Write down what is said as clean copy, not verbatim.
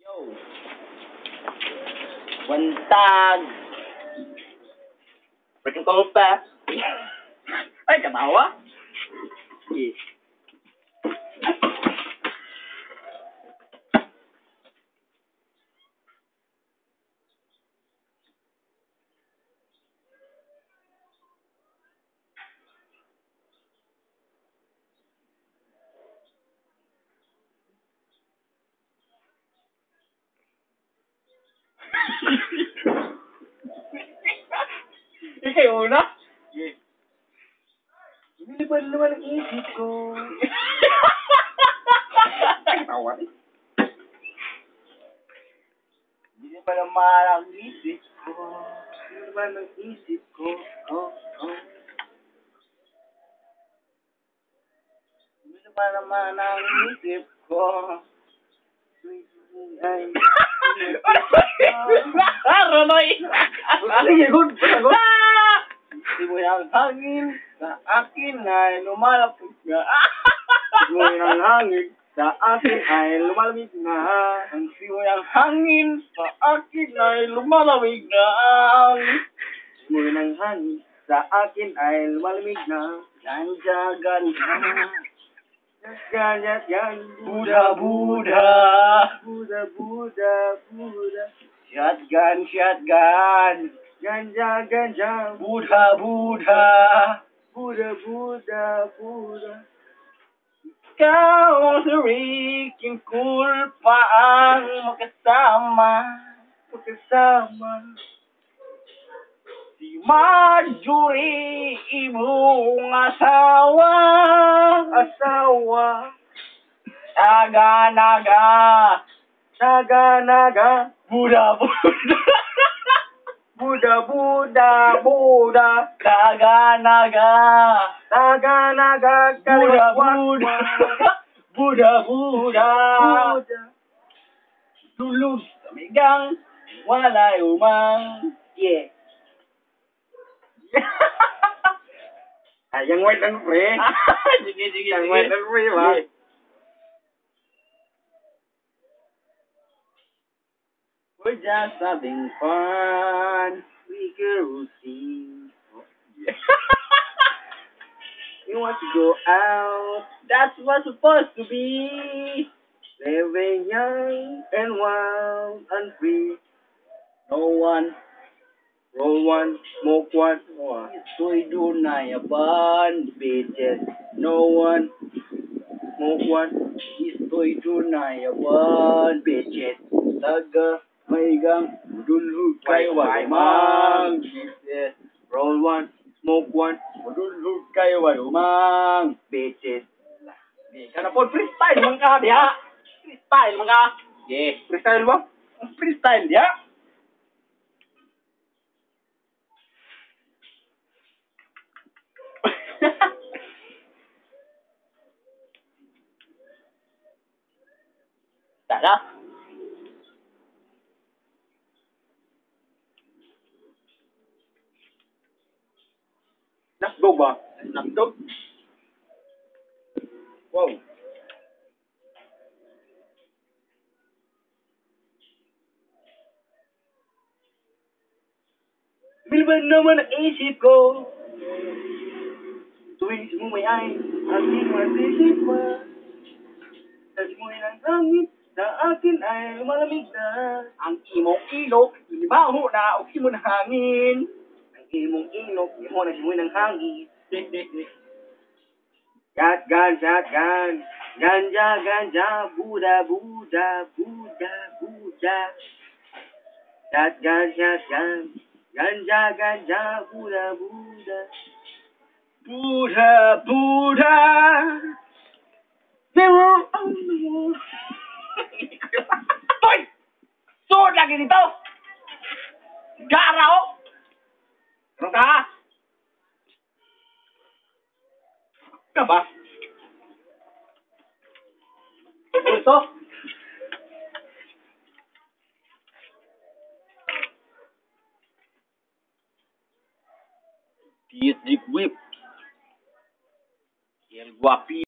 Yo, buntag. Breaking call pa. Ay, kamawa. Yes. Ikaw una? Yes. Hindi pa naman ang isip ko. Tawa. Hindi pa naman ang isip ko. Hindi pa naman ang isip ko. Hindi pa naman ang isip ko. Ay. Ronoy! Sige, good. Simoy ang hangin sa akin ay lumalapit na. Simoy ang hangin sa akin ay lumalamig na. Ang simoy ang hangin sa akin ay lumalamig na. Simoy ng hangin sa akin ay lumalamig na. Ganja. Buddha. Shotgun. Ganja. Buddha. Ikaw sa riking kulpa ang makasama. Si Marjorie, imong asawa. Naga. Buddha. Naga. Buddha. Tulog sa migang, walay umang. Yeah. Yang white and free. Sige. Yang white and free, ba? Yeah. We're just having fun. We can see. Yeah. You want to go out? That's what's supposed to be. Living young and wild and free. No one. Roll one, smoke one. Ito'y dunayaban, bitches. No one, smoke one. Ito'y dunayaban, bitches. Taga, maigang, dulhug kayo wadumang, bitches. Roll one, smoke one. Dulhug kayo wadumang, bitches. Kana po, freestyle man ka, diha. Freestyle man ka. Yeah. Freestyle ba? Freestyle, diha. Tara. Nasdog ba? Nasdog? Wow. Bilban naman ang isip ko. Tuwing sumumay ay aking masisip pa. Sa simoy ng hangin sa akin ay lumalamig na. Ang imong ilok, limaho na o simoy ng hangin. Ang imong ilok, limaho na simoy ng hangin. Shotgun. Ganja. Buddha. Shotgun. Ganja. Buddha. Mirror on the wall. Toy! Sword lagi dito! Garaw! Ano ka? Ka ba? Ito? PSG Whip. El Guapi.